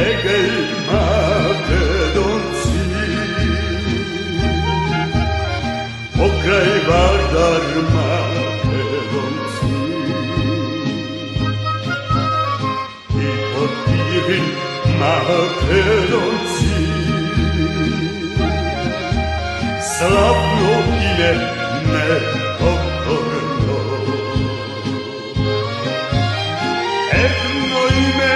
Egej Makedonci, pokraj Vardar Makedonci, i pod Pirin Makedonci, slavno ime nepokorno. Jedno ime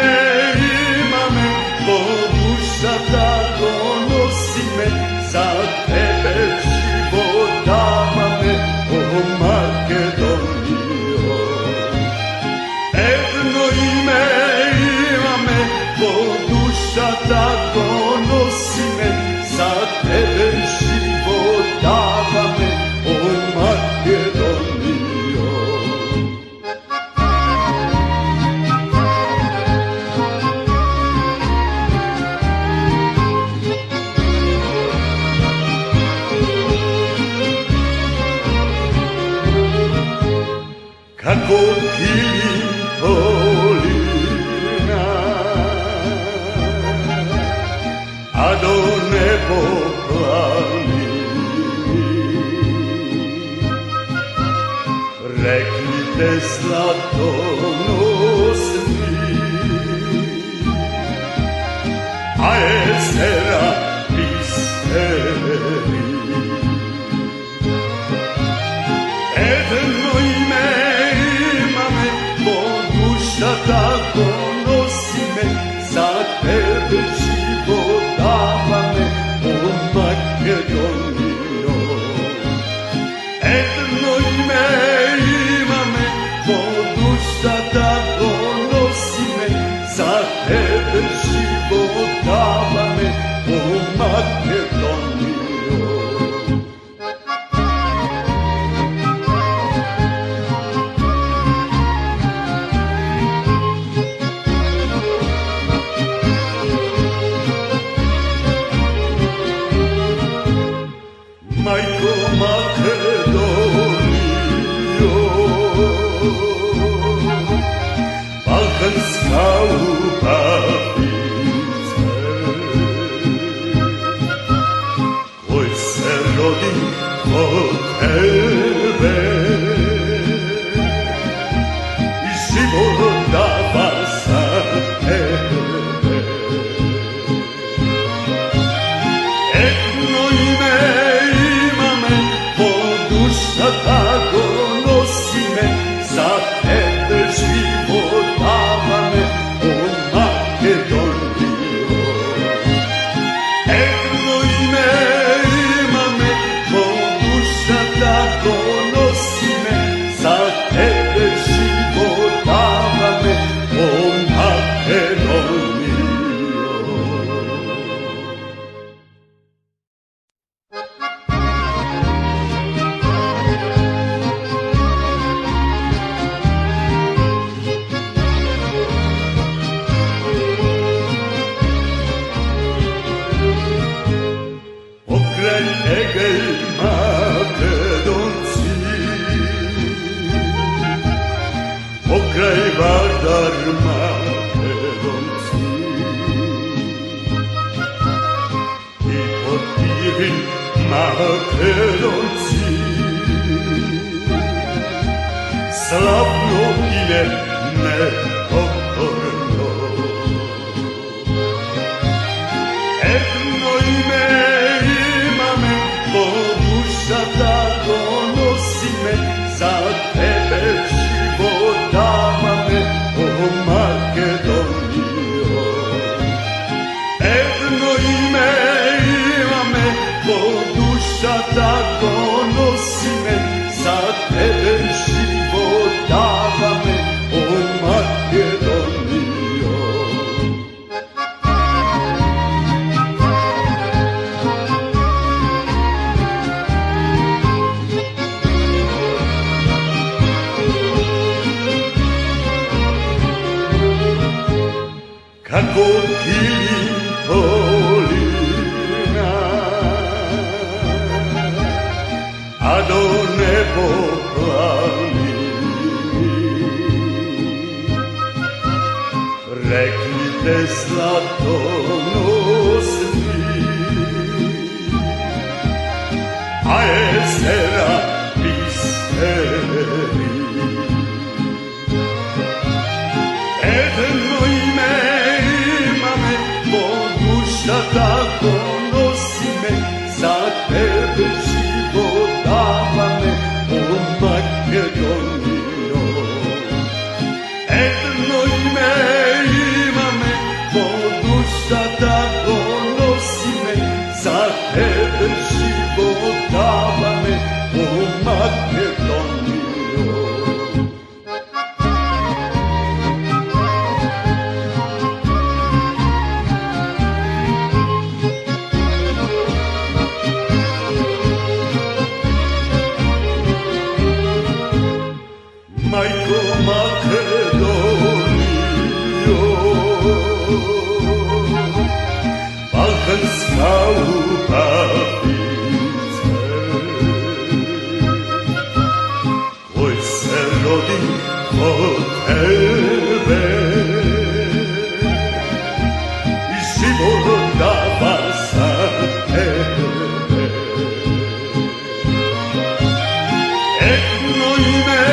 imame, ko duša da donosi me, za tebe život dava me, o Makedonijo. Jedno ime imame, ko duša da donosi me, za tebe život dava me, o Makedonijo. Kako Kilim polina, a do nebo plani, rekli te zlatonosni, a jezera bisteri. Jedno ime imame, ko duša tako nosi me, za tebe život dava me, o Makedonijo. Jedno ime imame, ko duša tako nosi me, za tebe život dava me, o Makedonijo. Majko Makedonijo, balkanska upavice, koji se rodi kod tebe i život dava za tebe. Jedno ime imame, ko duša tako nosi me, za tebe život dava me, o Makedonijo. Jedno ime imame, ko duša tako nosi me, za tebe život dava me, o Makedonijo. Pokraj Egej Makedonci, pokraj Vardar Makedonci, i pod Pirin Makedonci, slavno ime nepokorno. Jedno ime imame, ko duša da donosi me, za tebe život dava me, o Makedonijo. Jedno ime imame, ko duša da donosi me, za tebe život dava me, o Makedonijo. Kako Kilim polina, a do nebo plani, rekli te zlatonosni, a jezera bisteri. Jedno ime imame, po duša tako nosi me, za tebe život dava me, o Makedonijo. Jedno ime imame, po duša tako nosi me, za tebe život dava me, o Makedonijo. Majko Makedonijo, balkanska upavice, koji se rodi od tebe i život dava za tebe. Jedno ime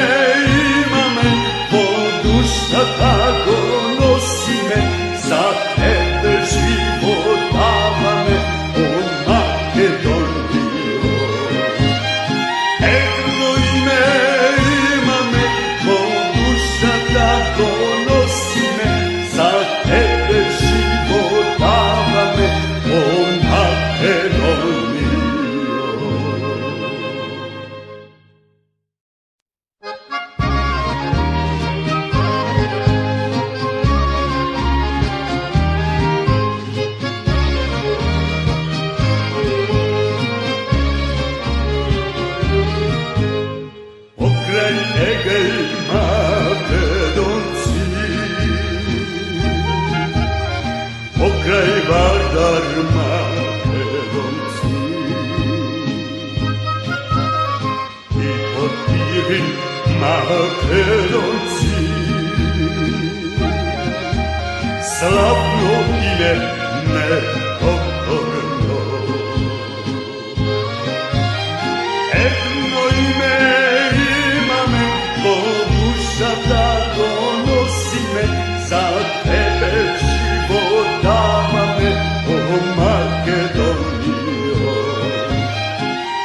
imame, po duša tako nosi me, za tebe život dava me, o Makedonijo. Jedno ime imame, po duša tako nosi me, za tebe život dava me, o Makedonijo. Pokraj Egej Makedonci, pokraj Vardar Makedonci, i pod Pirin Makedonci, slavno ime nepokorno. Jedno ime imame, po duša tako nosi me, za tebe život dava me, o Makedonijo.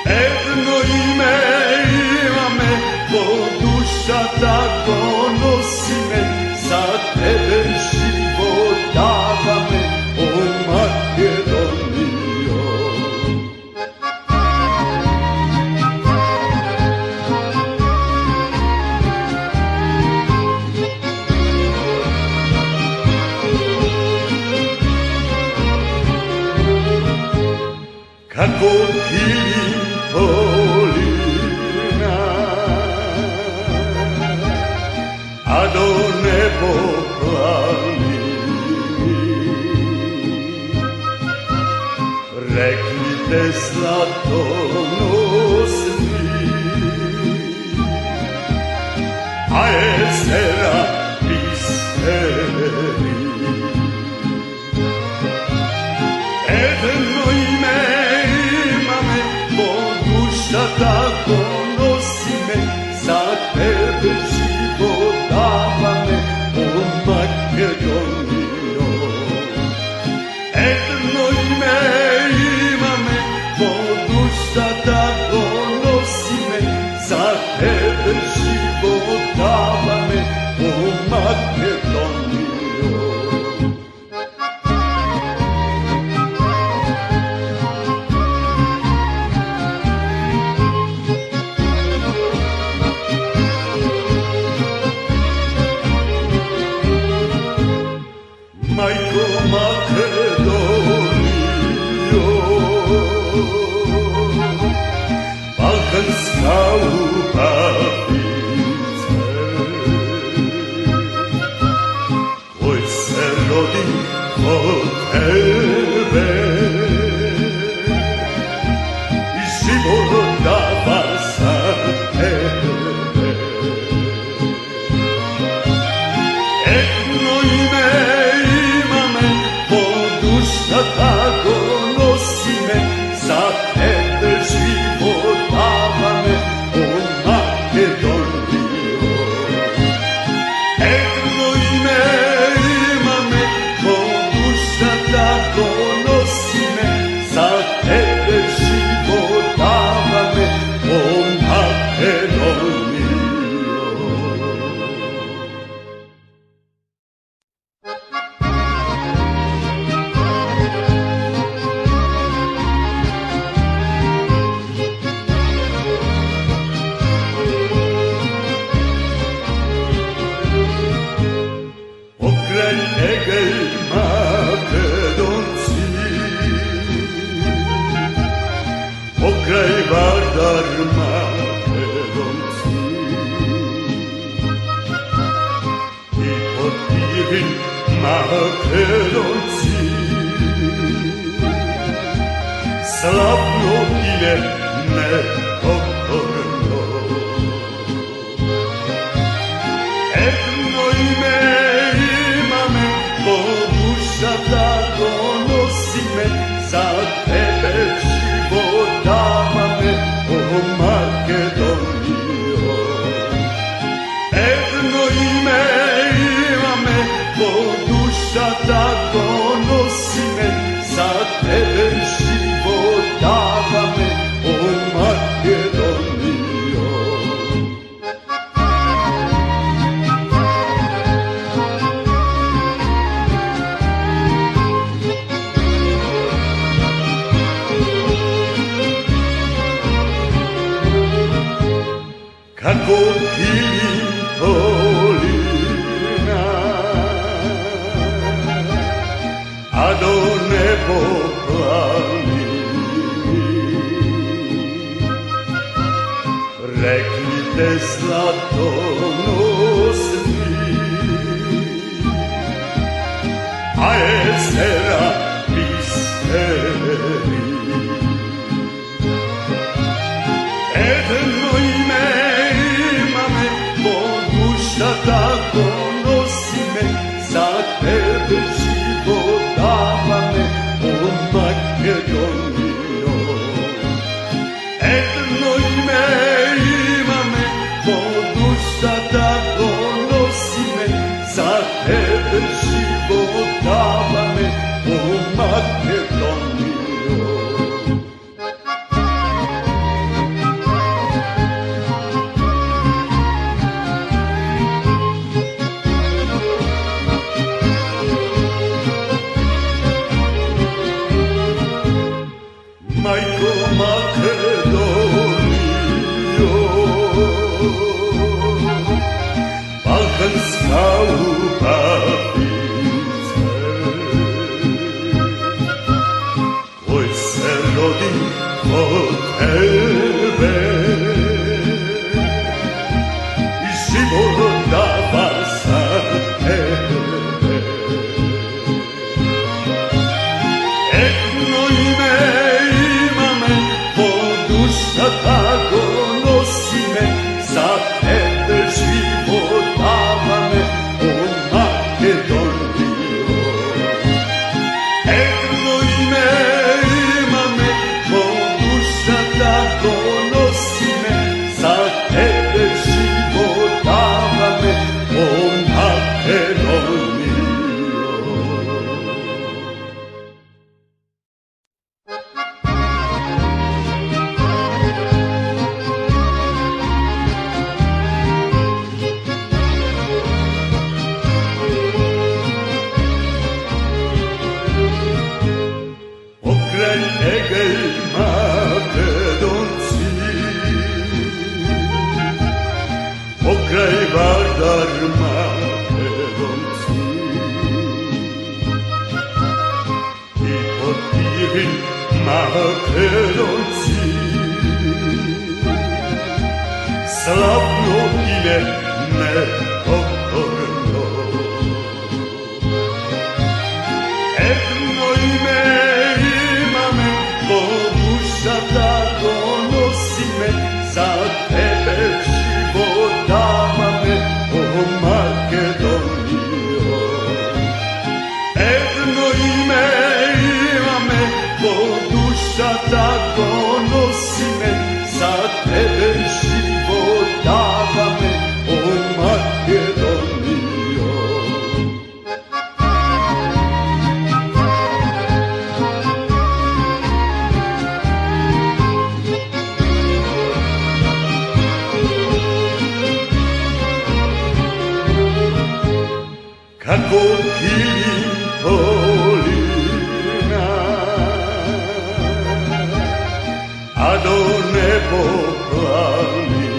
Jedno ime imame, po duša tako nosi me, za tebe život dava me, o Makedonijo. Kako Pirin polina, a do nebo plavi, rekli te zlatonosni, a jezera bisteri. Jedno ime imame, po duša tako nosi me, za tebe život dava me, o Makedonijo. Jedno ime imame, po duša tako nosi me, za tebe život dava me, o Makedonijo. Majko Makedonijo, balkanska upavice, koji se rodi od tebe i život dava za tebe. Jedno ime Makedonci, slavno ime nepokorno, jedno ime imame, ko duša da donosi me, za tebe život dava me, o Makedonijo. Jedno ime imame, ko duša da donosi me, za tebe život dava me, o Makedonijo. Kako kilim polina, a do nebo plani, reknite zlatonosni, a jezera bisteri. Jedno ime imame, ko duša da donosi me, za tebe život dava me, o Makedonijo. Jedno ime imame, ko duša da donosi me, za tebe život dava me, o Makedonijo. Majko Makedonijo, balkanska upavice, koji se rodi od tebe i život dava za tebe. Jedno ime imame, ko duša da donosi me, za tebe život dava me, o Makedonijo. Jedno ime imame, ko duša da donosi me, za tebe život dava me, o Makedonijo. Pokraj Egej Makedonci, pokraj Vardar Makedonci, i pod Ivin Makedonci, slavno ime nepokorno. Jedno ime imame, ko duša da donosi me, za tebe život dava me, o Makedonijo. Jedno ime imame, ko duša da donosi me, za tebe život dava me, o Makedonijo. Kako kilim polina, a do nebo plani,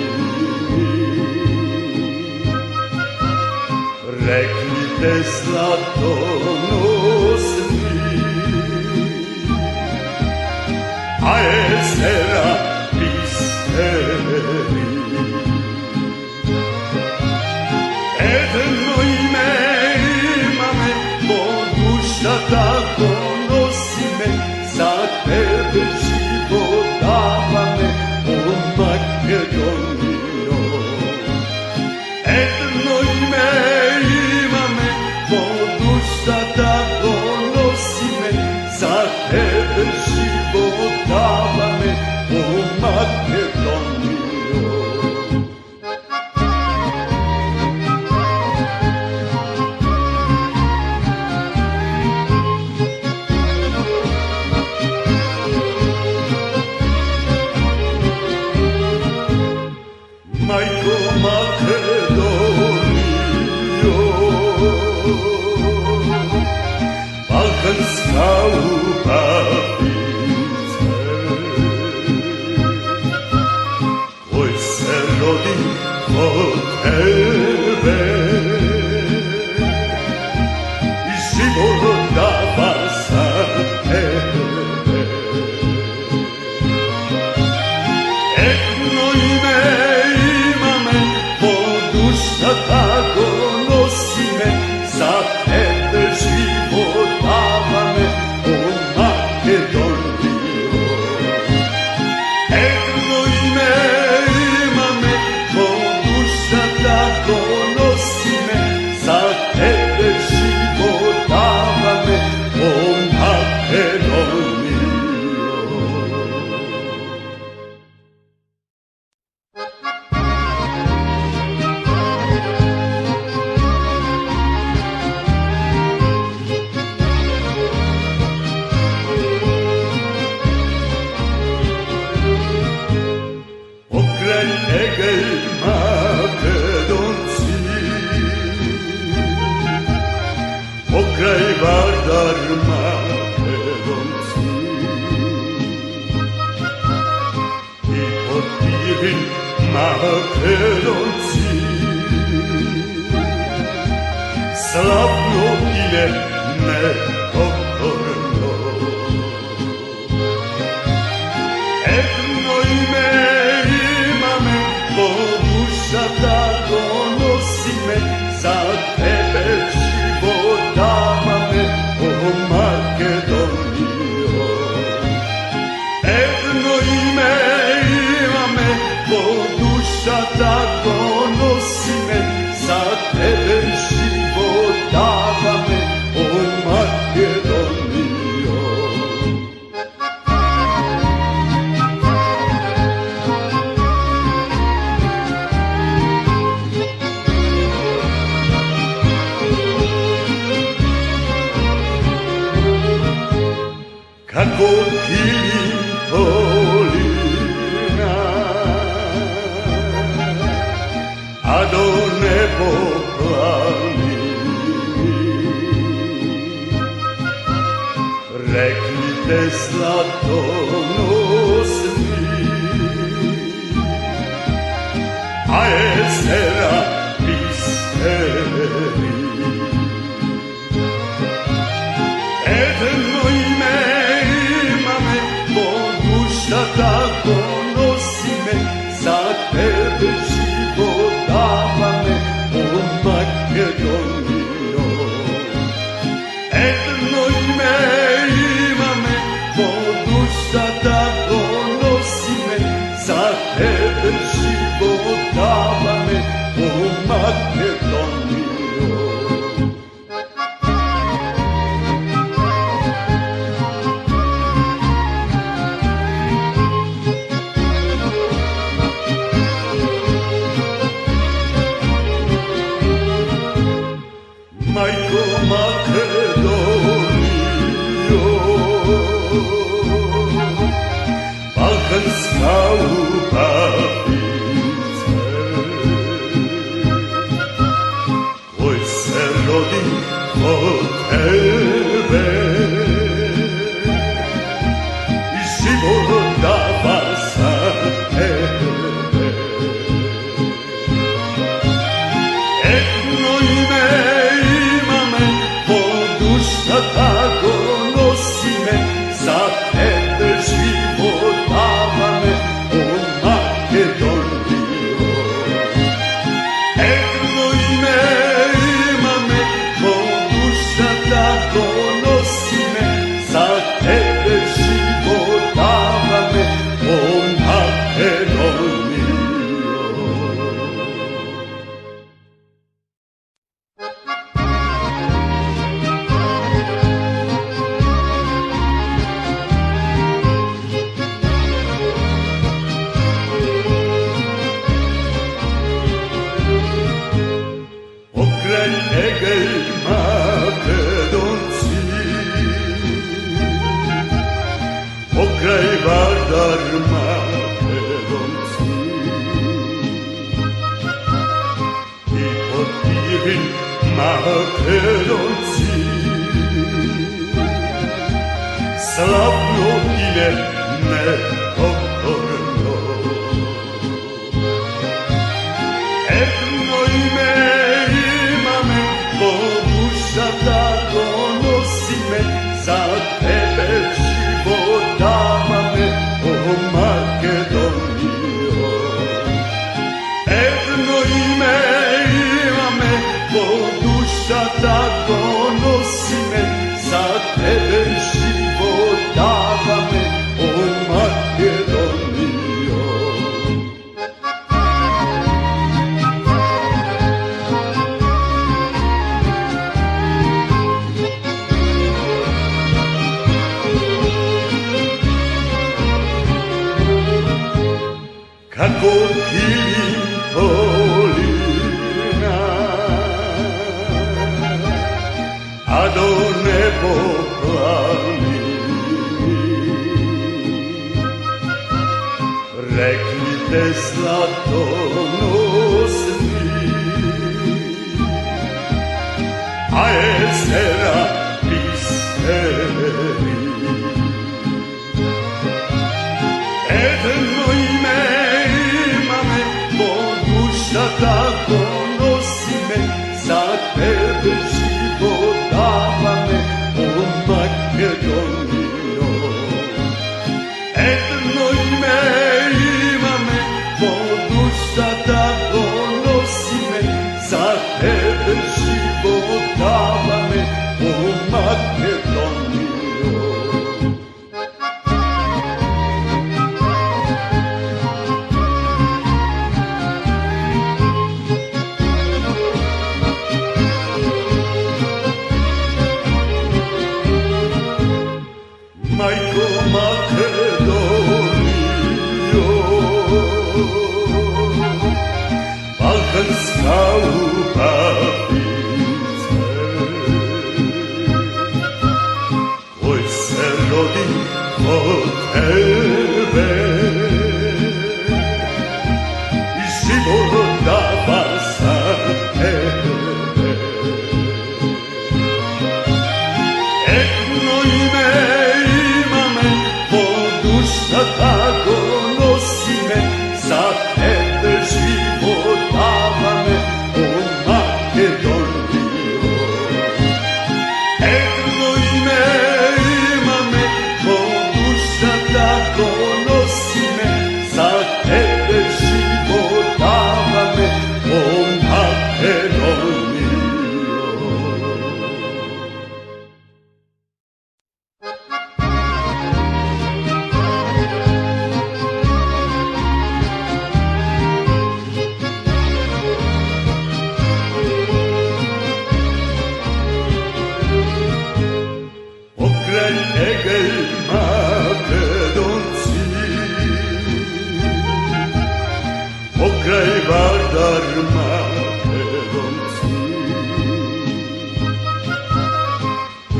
reknite zlatonosni, a jezera bisteri. Jedno ime imame, ko duša tako nosi me, za tebe život dava me, o Makedonijo. Jedno ime ima me, o duša tako nosi me, za tebe život dava me, o Makedonijo. Majko Makedonijo, balkanska ubavice, koji se rodi kod tebe i život dava za tebe. Jedno ime ima me, o duša tako nosi me, za tebe život dava me, o Makedonijo. Jedno ime ima me, o duša tako nosi me, za tebe život dava me, o Makedonijo. Pokraj Egej Makedonci, pokraj Vardar Makedonci, i pod Pirin Makedonci, slavno ime nepokorno. Jedno ime ima me, o duša tako nosi me, za tebe život dava me, o Makedonijo. Jedno ime ima me, o duša tako nosi me, za tebe život dava me, o Makedonijo. Kako kilim polina, a do nebo plavi, reknite zlatonosni, a jezera bisteri. Jedno ime ima me, o duša tako nosi me, za tebe život dava me, o Makedonijo. Jedno ime ima me, o duša tako nosi me, za tebe život dava me, o Makedonijo. Makedonci, slavno ime nepokorno, etno ime imame, po dušata donosi me, za tebe život dava me, o Makedonijo. Etno ime imame, po dušata donosi me, za tebe život dava me, o Makedonijo. Kako kilim polina, a do nebo plavi, rekli te zlatonosni, a jezera biseri. Etno ime imame, po dušata donosi me, za tebe život dava me, o Makedonijo. Etno ime imame, po dušata donosi me, za tebe život dava me, o Makedonijo. Majko Makedonijo, balkanska upavice, koji se rodi od tebe i život dava za tebe. Etno ime imame, po dušata donosi me, za tebe život dava me, o Makedonijo. Etno ime imame, po dušata donosi me, za tebe život dava me, o Makedonijo. Pokraj Egej Makedonci, pokraj Vardar Makedonci,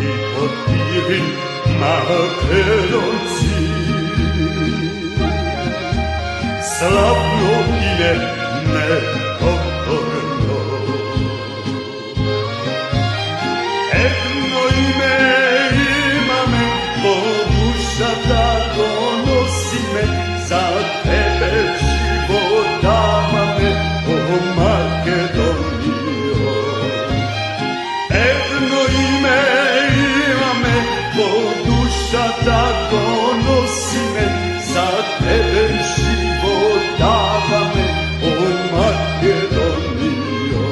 i pod Pirin Makedonci, slavno ime nepokorno. Etno ime imame, po dušata donosi me, za tebe život dava me, o Makedonijo. Etno ime imame, po dušata donosi me, za tebe život dava me, o Makedonijo.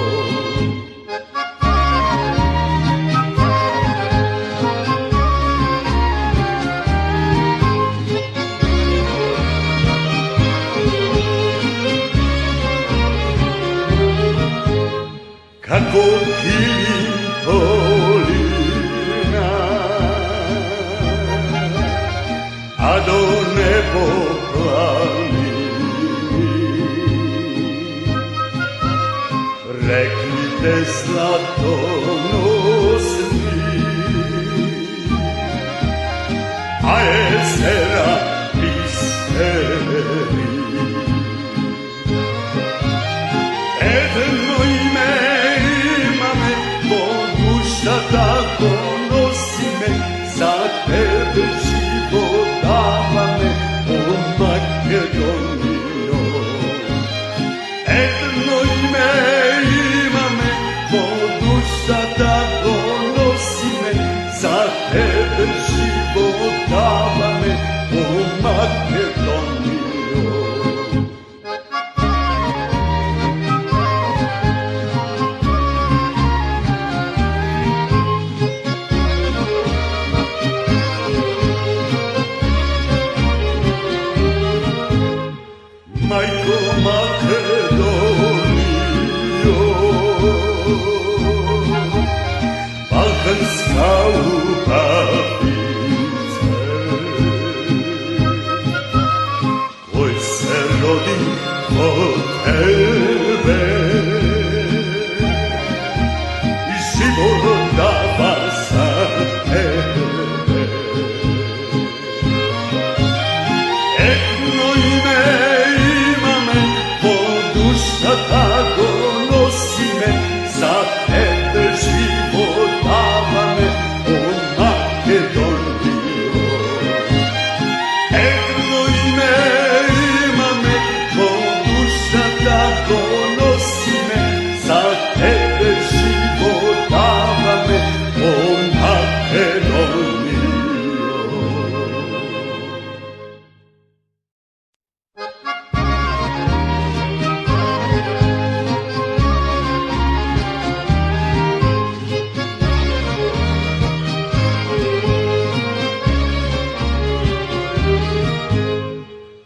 Kako kilim polina, a do nebo plavi, rekli te zlatonosni, a jezera biseri. Etno ime imame, po za tebe život davame, o Makedonijo. Jedno ime imame, ko duša da donosi me, za tebe život davame, o Makedonijo. Majko Makedonijo, balkanska upavice, koji se rodi od tebe i život dava za tebe. Jedno ime tako nosi me, za tebe život davame, o Makedonijo. Jedno ime imame, ko duša tako nosi me, za tebe život davame, o Makedonijo.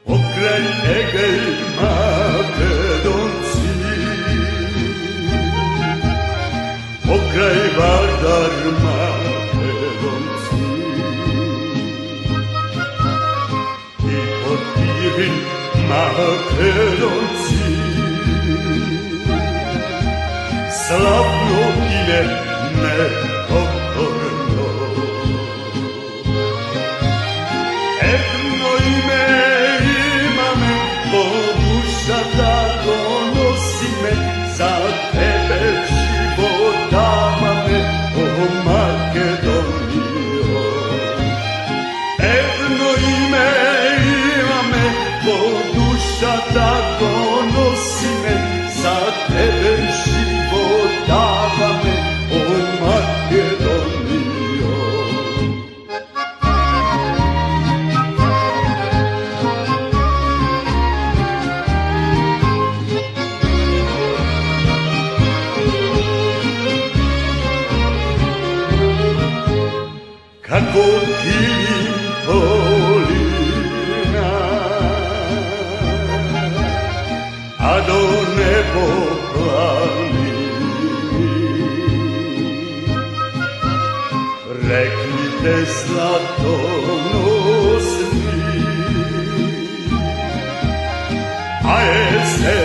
Pokraj Egej Makedonci, pokraj Vardar Makedonci, i pod Pirin Makedonci, slavno ime nepokorno. Jedno ime da donosi me, za tebe život davame, o Makedonijo. Jedno ime imame, ko duša da donosi me, za tebe život davame, o Makedonijo. Kako Kilim polina, a do nebo plani, rekli te zlatonosni, a je se